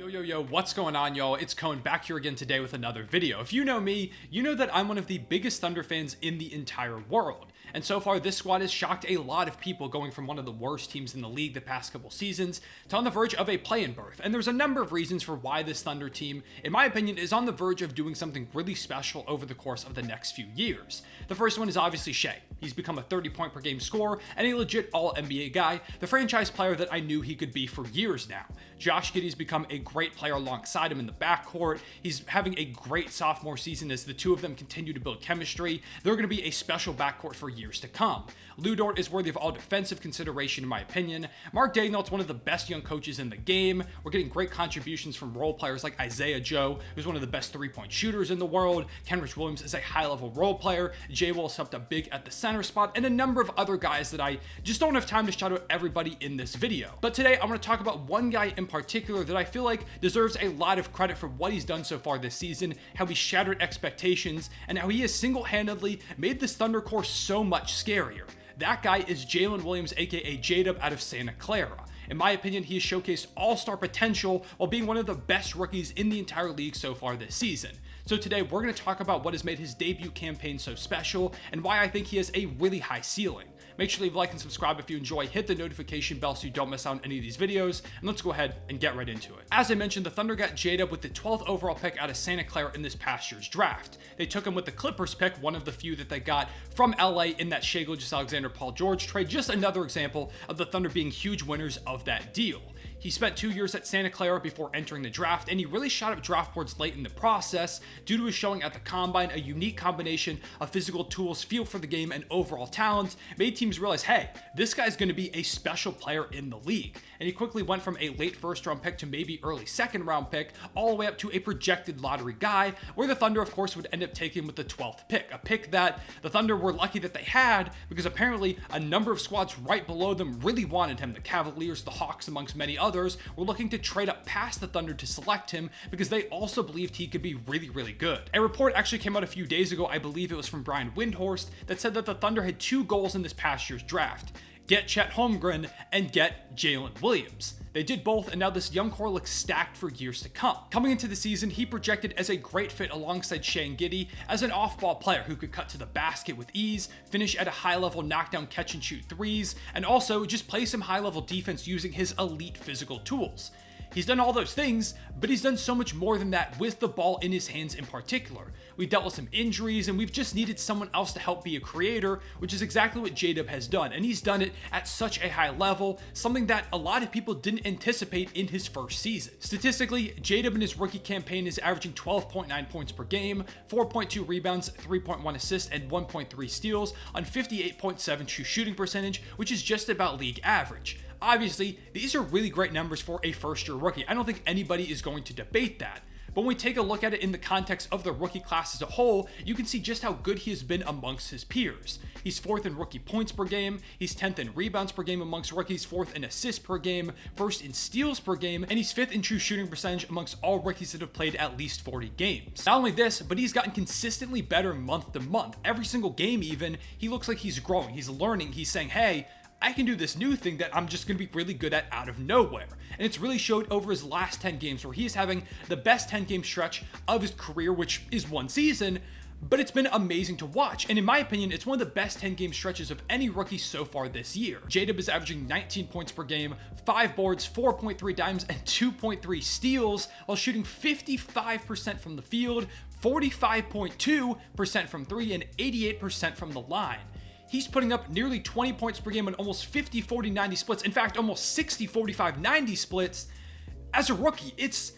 Yo, what's going on, y'all? It's Cone back here again today with another video. If you know me, you know that I'm one of the biggest Thunder fans in the entire world. And so far, this squad has shocked a lot of people, going from one of the worst teams in the league the past couple seasons to on the verge of a play-in berth. And there's a number of reasons for why this Thunder team, in my opinion, is on the verge of doing something really special over the course of the next few years. The first one is obviously Shai. He's become a 30-point per game scorer and a legit all-NBA guy, the franchise player that I knew he could be for years now. Josh Giddey's become a great player alongside him in the backcourt. He's having a great sophomore season as the two of them continue to build chemistry. They're going to be a special backcourt for years to come. Lu Dort is worthy of all defensive consideration in my opinion. Mark Daigneault's one of the best young coaches in the game. We're getting great contributions from role players like Isaiah Joe, who's one of the best three-point shooters in the world. Kenrich Williams is a high-level role player. Jay Will stepped up big at the center spot, and a number of other guys that I just don't have time to shout out everybody in this video. But today I want to talk about one guy in particular that I feel like deserves a lot of credit for what he's done so far this season, how he shattered expectations, and how he has single-handedly made this Thunder core so much scarier. That guy is Jalen Williams, aka J-Dub out of Santa Clara. In my opinion, he has showcased all-star potential while being one of the best rookies in the entire league so far this season. So today we're going to talk about what has made his debut campaign so special and why I think he has a really high ceiling. Make sure to leave a like and subscribe if you enjoy, hit the notification bell so you don't miss out on any of these videos, and let's go ahead and get right into it. As I mentioned, the Thunder got J-Dub with the 12th overall pick out of Santa Clara in this past year's draft. They took him with the Clippers pick, one of the few that they got from LA in that Shai Gilgeous-Alexander Paul George trade, just another example of the Thunder being huge winners of that deal. He spent 2 years at Santa Clara before entering the draft, and he really shot up draft boards late in the process due to his showing at the Combine. A unique combination of physical tools, feel for the game, and overall talent made teams realize, hey, this guy's going to be a special player in the league. And he quickly went from a late first-round pick to maybe early second-round pick, all the way up to a projected lottery guy, where the Thunder, of course, would end up taking him with the 12th pick, a pick that the Thunder were lucky that they had because apparently a number of squads right below them really wanted him. The Cavaliers, the Hawks, amongst many others, were looking to trade up past the Thunder to select him because they also believed he could be really good. A report actually came out a few days ago, I believe it was from Brian Windhorst, that said that the Thunder had two goals in this past year's draft: get Chet Holmgren and get Jalen Williams. They did both, and now this young core looks stacked for years to come. Coming into the season, he projected as a great fit alongside Shai and Giddey as an off-ball player who could cut to the basket with ease, finish at a high-level knockdown catch-and-shoot threes, and also just play some high-level defense using his elite physical tools. He's done all those things, but he's done so much more than that with the ball in his hands in particular. We've dealt with some injuries, and we've just needed someone else to help be a creator, which is exactly what J-Dub has done, and he's done it at such a high level, something that a lot of people didn't anticipate in his first season. Statistically, J-Dub in his rookie campaign is averaging 12.9 points per game, 4.2 rebounds, 3.1 assists, and 1.3 steals on 58.7 true shooting percentage, which is just about league average. Obviously, these are really great numbers for a first-year rookie. I don't think anybody is going to debate that. But when we take a look at it in the context of the rookie class as a whole, you can see just how good he has been amongst his peers. He's 4th in rookie points per game, he's 10th in rebounds per game amongst rookies, 4th in assists per game, 1st in steals per game, and he's 5th in true shooting percentage amongst all rookies that have played at least 40 games. Not only this, but he's gotten consistently better month to month. Every single game even, he looks like he's growing, he's learning, he's saying, hey, I can do this new thing that I'm just going to be really good at out of nowhere. And it's really showed over his last 10 games where he is having the best 10-game stretch of his career, which is one season, but it's been amazing to watch. And in my opinion, it's one of the best 10-game stretches of any rookie so far this year. J-Dub is averaging 19 points per game, 5 boards, 4.3 dimes, and 2.3 steals, while shooting 55% from the field, 45.2% from 3, and 88% from the line. He's putting up nearly 20 points per game on almost 50-40-90 splits. In fact, almost 60-45-90 splits. As a rookie, it's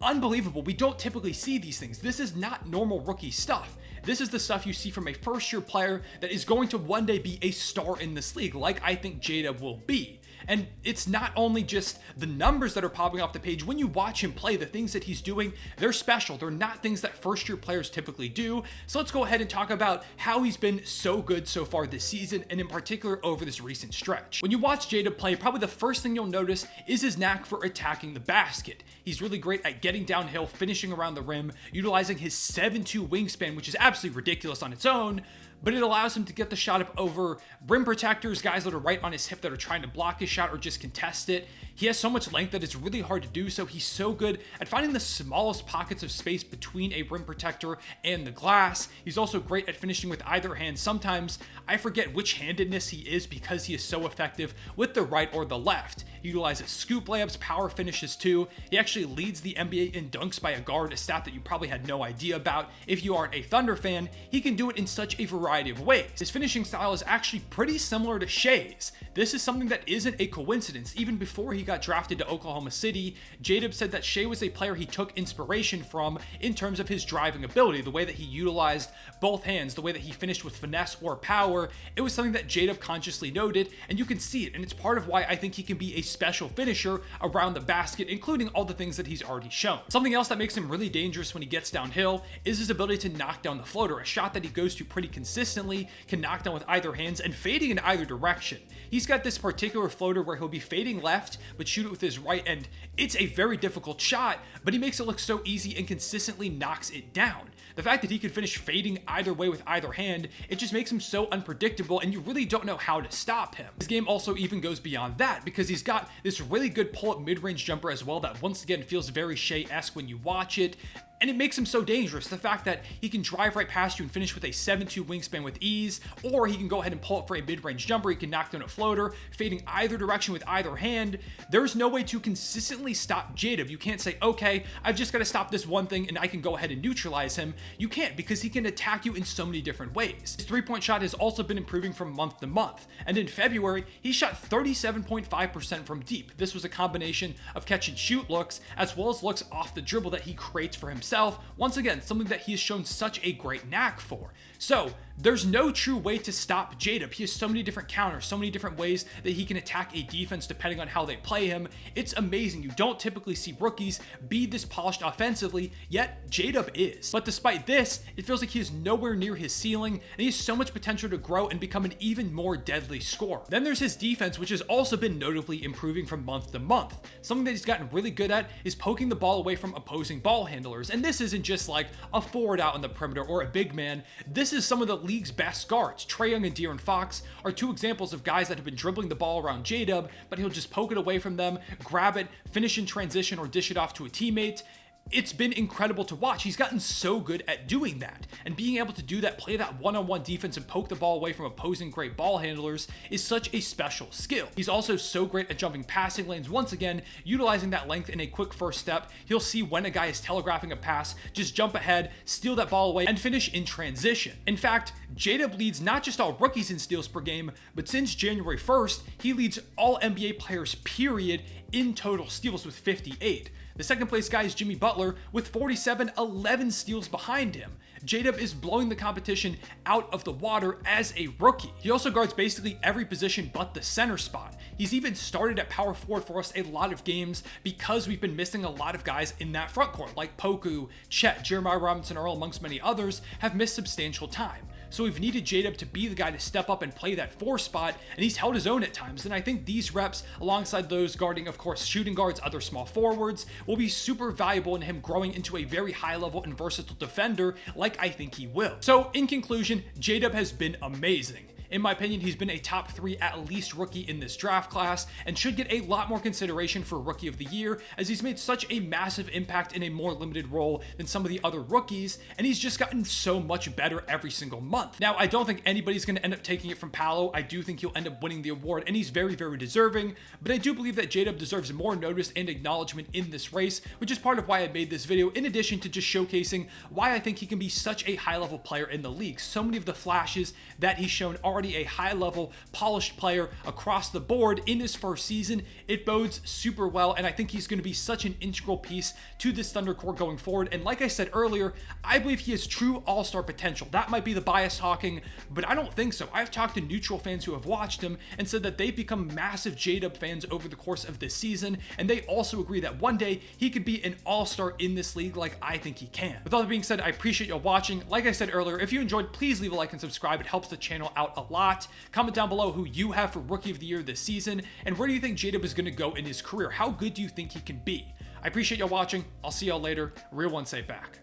unbelievable. We don't typically see these things. This is not normal rookie stuff. This is the stuff you see from a first-year player that is going to one day be a star in this league, like I think J-Dub will be. And it's not only just the numbers that are popping off the page. When you watch him play, the things that he's doing, they're special. They're not things that first-year players typically do. So let's go ahead and talk about how he's been so good so far this season, and in particular over this recent stretch. When you watch J-Dub play, probably the first thing you'll notice is his knack for attacking the basket. He's really great at getting downhill, finishing around the rim, utilizing his 7'2" wingspan, which is absolutely ridiculous on its own, but it allows him to get the shot up over rim protectors, guys that are right on his hip that are trying to block his shot or just contest it. He has so much length that it's really hard to do so. He's so good at finding the smallest pockets of space between a rim protector and the glass. He's also great at finishing with either hand. Sometimes I forget which handedness he is because he is so effective with the right or the left. He utilizes scoop layups, power finishes too. He actually leads the NBA in dunks by a guard, a stat that you probably had no idea about if you aren't a Thunder fan. He can do it in such a variety of ways. His finishing style is actually pretty similar to Shai's. This is something that isn't a coincidence. Even before he got drafted to Oklahoma City, J-Dub said that Shai was a player he took inspiration from in terms of his driving ability, the way that he utilized both hands, the way that he finished with finesse or power. It was something that J-Dub consciously noted, and you can see it, and it's part of why I think he can be a special finisher around the basket, including all the things that he's already shown. Something else that makes him really dangerous when he gets downhill is his ability to knock down the floater, a shot that he goes to pretty consistently, can knock down with either hands and fading in either direction. He's got this particular floater where he'll be fading left but shoot it with his right, and it's a very difficult shot, but he makes it look so easy and consistently knocks it down. The fact that he can finish fading either way with either hand, it just makes him so unpredictable, and you really don't know how to stop him. His game also even goes beyond that because he's got this really good pull-up mid-range jumper as well that once again feels very Shai-esque when you watch it. And it makes him so dangerous. The fact that he can drive right past you and finish with a 7'2" wingspan with ease, or he can go ahead and pull up for a mid-range jumper, he can knock down a floater, fading either direction with either hand. There's no way to consistently stop J-Dub. You can't say, okay, I've just got to stop this one thing and I can go ahead and neutralize him. You can't, because he can attack you in so many different ways. His three-point shot has also been improving from month to month, and in February, he shot 37.5% from deep. This was a combination of catch and shoot looks, as well as looks off the dribble that he creates for himself. Once again, something that he has shown such a great knack for. So there's no true way to stop J-Dub. He has so many different counters, so many different ways that he can attack a defense depending on how they play him. It's amazing. You don't typically see rookies be this polished offensively, yet J-Dub is. But despite this, it feels like he is nowhere near his ceiling, and he has so much potential to grow and become an even more deadly scorer. Then there's his defense, which has also been notably improving from month to month. Something that he's gotten really good at is poking the ball away from opposing ball handlers, and this isn't just like a forward out on the perimeter or a big man. This is some of the league's best guards. Trae Young and De'Aaron Fox are two examples of guys that have been dribbling the ball around J-Dub, but he'll just poke it away from them, grab it, finish in transition, or dish it off to a teammate. It's been incredible to watch. He's gotten so good at doing that, and being able to do that, play that one-on-one defense and poke the ball away from opposing great ball handlers is such a special skill. He's also so great at jumping passing lanes. Once again, utilizing that length in a quick first step, he'll see when a guy is telegraphing a pass, just jump ahead, steal that ball away, and finish in transition. In fact, J-Dub leads not just all rookies in steals per game, but since January 1st, he leads all NBA players, period, in total steals with 58. The second place guy is Jimmy Butler with 47, 11 steals behind him. J-Dub is blowing the competition out of the water as a rookie. He also guards basically every position but the center spot. He's even started at power forward for us a lot of games because we've been missing a lot of guys in that front court, like Poku, Chet, Jeremiah Robinson Earl, amongst many others, have missed substantial time. So we've needed J-Dub to be the guy to step up and play that 4 spot, and he's held his own at times. And I think these reps, alongside those guarding, of course, shooting guards, other small forwards, will be super valuable in him growing into a very high level and versatile defender like I think he will. So in conclusion, J-Dub has been amazing. In my opinion, he's been a top 3 at least rookie in this draft class and should get a lot more consideration for Rookie of the Year, as he's made such a massive impact in a more limited role than some of the other rookies, and he's just gotten so much better every single month. Now, I don't think anybody's going to end up taking it from Paolo. I do think he'll end up winning the award, and he's very, very deserving, but I do believe that J-Dub deserves more notice and acknowledgement in this race, which is part of why I made this video, in addition to just showcasing why I think he can be such a high-level player in the league. So many of the flashes that he's shown already a high-level, polished player across the board in his first season. It bodes super well, and I think he's going to be such an integral piece to this Thunder core going forward. And like I said earlier, I believe he has true all-star potential. That might be the bias talking, but I don't think so. I've talked to neutral fans who have watched him and said that they've become massive J-Dub fans over the course of this season, and they also agree that one day he could be an all-star in this league like I think he can. With all that being said, I appreciate y'all watching. Like I said earlier, if you enjoyed, please leave a like and subscribe. It helps the channel out a lot. Comment down below who you have for Rookie of the Year this season, and where do you think J-Dub is going to go in his career? How good do you think he can be? I appreciate y'all watching. I'll see y'all later. Real One Safe back.